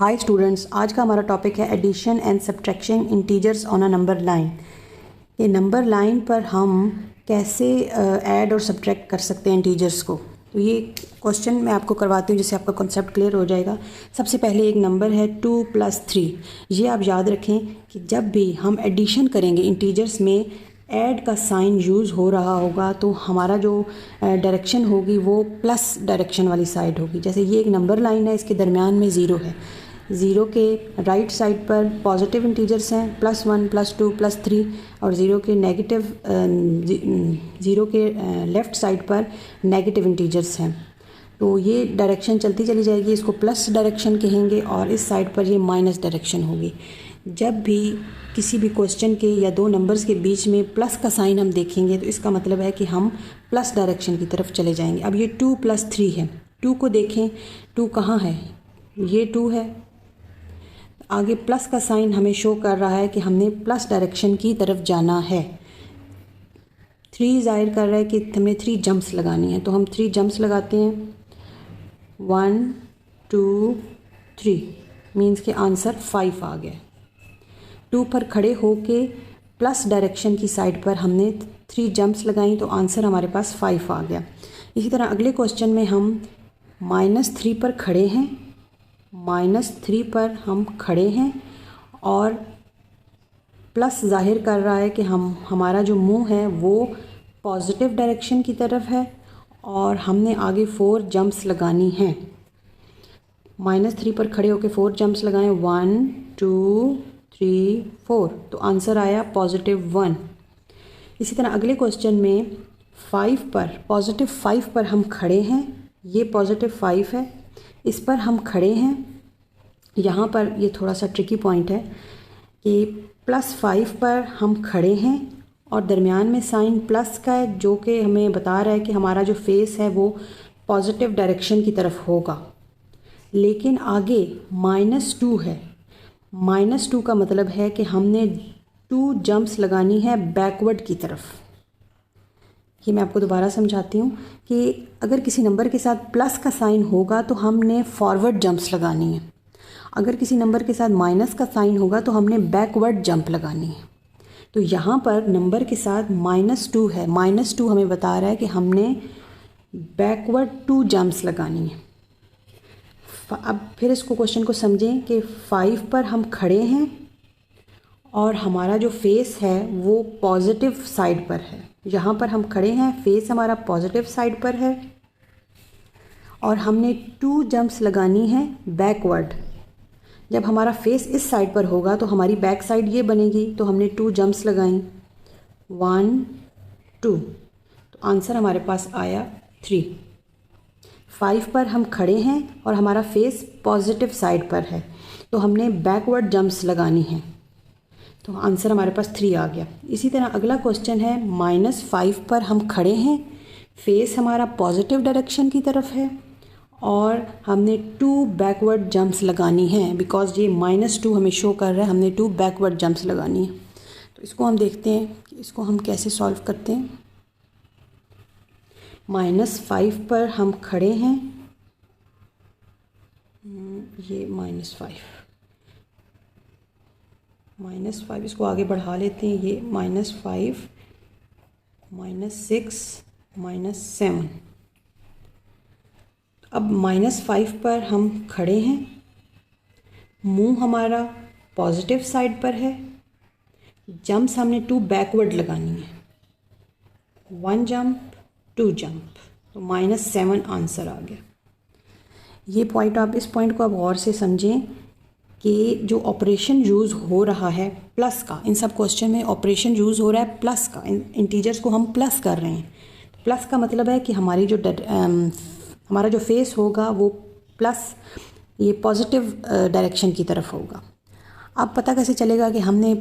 Hi students, आज का हमारा टॉपिक है addition and subtraction integers on a number line. ये नंबर लाइन पर हम कैसे ऐड और सब्ट्रैक्ट कर सकते हैं इंटीजर्स को। तो ये क्वेश्चन मैं आपको करवाती हूँ जिससे आपका कॉन्सेप्ट क्लियर हो जाएगा। सबसे पहले एक नंबर है 2 + 3। ये आप याद रखें कि जब भी हम एडिशन करेंगे इंटीजर्स में ऐड का साइन यूज़ हो रहा होगा तो हमारा जो डायरेक्शन होगी वो प्लस डायरेक्शन वाली साइड होगी। जैसे ये एक नंबर लाइन है, इसके दरमियान में ज़ीरो है। ज़ीरो के राइट साइड पर पॉजिटिव इंटीजर्स हैं +1 +2 +3 और ज़ीरो के नेगेटिव ज़ीरो के लेफ़्ट साइड पर नेगेटिव इंटीजर्स हैं। तो ये डायरेक्शन चलती चली जाएगी, इसको प्लस डायरेक्शन कहेंगे और इस साइड पर ये माइनस डायरेक्शन होगी। जब भी किसी भी क्वेश्चन के या दो नंबर्स के बीच में प्लस का साइन हम देखेंगे तो इसका मतलब है कि हम प्लस डायरेक्शन की तरफ चले जाएंगे। अब ये 2 + 3 है। 2 को देखें, 2 कहाँ है? ये 2 है। आगे प्लस का साइन हमें शो कर रहा है कि हमने प्लस डायरेक्शन की तरफ जाना है। 3 ज़ाहिर कर रहा है कि हमें 3 जंप्स लगानी है, तो हम 3 जंप्स लगाते हैं। 1 2 3 मीन्स के आंसर 5 आ गया। 2 पर खड़े होके प्लस डायरेक्शन की साइड पर हमने 3 जंप्स लगाई तो आंसर हमारे पास 5 आ गया। इसी तरह अगले क्वेश्चन में हम -3 पर खड़े हैं, -3 पर हम खड़े हैं और प्लस जाहिर कर रहा है कि हमारा जो मुंह है वो पॉजिटिव डायरेक्शन की तरफ है और हमने आगे 4 जंप्स लगानी हैं। -3 पर खड़े होकर 4 जंप्स लगाएं, 1 2 3 4, तो आंसर आया +1। इसी तरह अगले क्वेश्चन में 5 पर +5 पर हम खड़े हैं। ये +5 है, इस पर हम खड़े हैं। यहाँ पर ये थोड़ा सा ट्रिकी पॉइंट है कि +5 पर हम खड़े हैं और दरमियान में साइन प्लस का है जो कि हमें बता रहा है कि हमारा जो फेस है वो पॉजिटिव डायरेक्शन की तरफ होगा। लेकिन आगे -2 है। -2 का मतलब है कि हमने 2 जंप्स लगानी है बैकवर्ड की तरफ। ये मैं आपको दोबारा समझाती हूँ कि अगर किसी नंबर के साथ प्लस का साइन होगा तो हमने फॉरवर्ड जंप्स लगानी है। अगर किसी नंबर के साथ माइनस का साइन होगा तो हमने बैकवर्ड जंप लगानी है। तो यहाँ पर नंबर के साथ -2 है। -2 हमें बता रहा है कि हमने बैकवर्ड 2 जंप्स लगानी है। अब फिर इसको क्वेश्चन को समझें कि 5 पर हम खड़े हैं और हमारा जो फेस है वो पॉजिटिव साइड पर है। यहाँ पर हम खड़े हैं, फेस हमारा पॉजिटिव साइड पर है और हमने 2 जंप्स लगानी है बैकवर्ड। जब हमारा फेस इस साइड पर होगा तो हमारी बैक साइड ये बनेगी, तो हमने 2 जंप्स लगाई, 1 2, तो आंसर हमारे पास आया 3। 5 पर हम खड़े हैं और हमारा फेस पॉजिटिव साइड पर है तो हमने बैकवर्ड जंप्स लगानी है, तो आंसर हमारे पास 3 आ गया। इसी तरह अगला क्वेश्चन है -5 पर हम खड़े हैं, फेस हमारा पॉजिटिव डायरेक्शन की तरफ है और हमने 2 बैकवर्ड जंप्स लगानी है। बिकॉज ये -2 हमें शो कर रहा है, हमने 2 बैकवर्ड जंप्स लगानी है। तो इसको हम देखते हैं कि इसको हम कैसे सॉल्व करते हैं। -5 पर हम खड़े हैं, ये -5 इसको आगे बढ़ा लेते हैं। ये -5 -6 -7। अब -5 पर हम खड़े हैं, मुंह हमारा पॉजिटिव साइड पर है, जंप्स हमने 2 बैकवर्ड लगानी है, 1 जंप 2 जंप, तो -7 आंसर आ गया। ये पॉइंट इस पॉइंट को आप गौर से समझें कि जो ऑपरेशन यूज़ हो रहा है प्लस का, इन सब क्वेश्चन में ऑपरेशन यूज़ हो रहा है प्लस का। इंटीजर्स को हम प्लस कर रहे हैं। प्लस का मतलब है कि हमारा जो फेस होगा वो प्लस ये पॉजिटिव डायरेक्शन की तरफ होगा। अब पता कैसे चलेगा कि हमने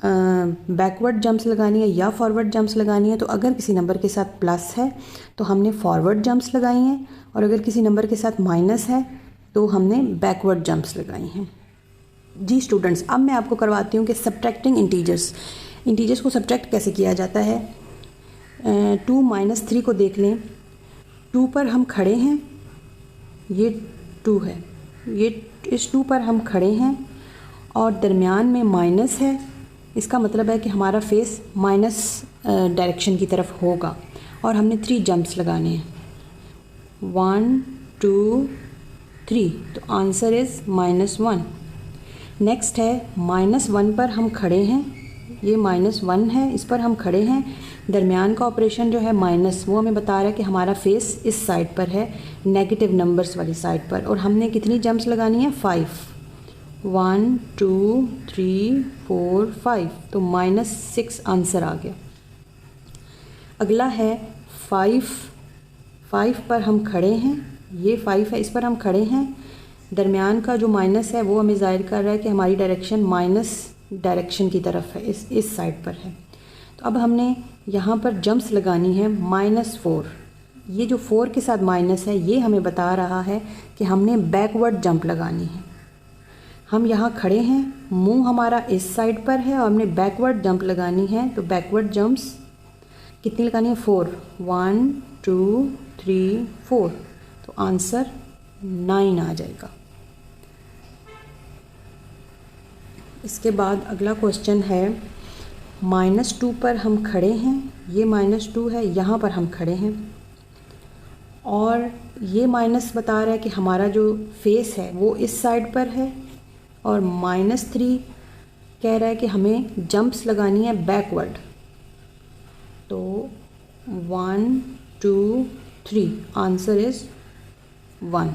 बैकवर्ड जंप्स लगानी है या फॉरवर्ड जंप्स लगानी है? तो अगर किसी नंबर के साथ प्लस है तो हमने फॉरवर्ड जंप्स लगाई हैं और अगर किसी नंबर के साथ माइनस है तो हमने बैकवर्ड जंप्स लगाई हैं। जी स्टूडेंट्स, अब मैं आपको करवाती हूँ कि सब्ट्रैक्टिंग इंटीजर्स को सब्ट्रैक्ट कैसे किया जाता है। 2 - 3 को देख लें। 2 पर हम खड़े हैं, ये 2 है, ये इस 2 पर हम खड़े हैं और दरमियान में माइनस है, इसका मतलब है कि हमारा फेस माइनस डायरेक्शन की तरफ होगा और हमने 3 जंप्स लगाने हैं, 1 2 3, तो आंसर इज़ -1। नेक्स्ट है -1 पर हम खड़े हैं, ये -1 है, इस पर हम खड़े हैं, दरमियान का ऑपरेशन जो है माइनस, वो हमें बता रहा है कि हमारा फेस इस साइड पर है, नेगेटिव नंबर्स वाली साइड पर, और हमने कितनी जंप्स लगानी है, 5, 1 2 3 4 5, तो -6 आंसर आ गया। अगला है 5 पर हम खड़े हैं, ये 5 है, इस पर हम खड़े हैं, दरमियान का जो माइनस है वो हमें ज़ाहिर कर रहा है कि हमारी डायरेक्शन माइनस डायरेक्शन की तरफ है, इस साइड पर है। तो अब हमने यहाँ पर जंप्स लगानी है -4, ये जो 4 के साथ माइनस है ये हमें बता रहा है कि हमने बैकवर्ड जंप लगानी है। हम यहाँ खड़े हैं, मुंह हमारा इस साइड पर है और हमने बैकवर्ड जंप लगानी है, तो बैकवर्ड जंप्स कितनी लगानी है, 4, 1 2 3 4, तो आंसर 9 आ जाएगा। इसके बाद अगला क्वेश्चन है -2 पर हम खड़े हैं, ये -2 है, यहाँ पर हम खड़े हैं और ये माइनस बता रहा है कि हमारा जो फेस है वो इस साइड पर है, और -3 कह रहा है कि हमें जंप्स लगानी है बैकवर्ड, तो 1 2 3, आंसर इज़ 1।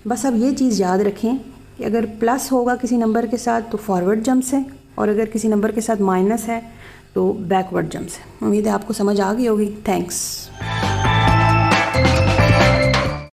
बस अब ये चीज़ याद रखें कि अगर प्लस होगा किसी नंबर के साथ तो फॉरवर्ड जंप्स है, और अगर किसी नंबर के साथ माइनस है तो बैकवर्ड जंप्स है। उम्मीद है आपको समझ आ गई होगी। थैंक्स।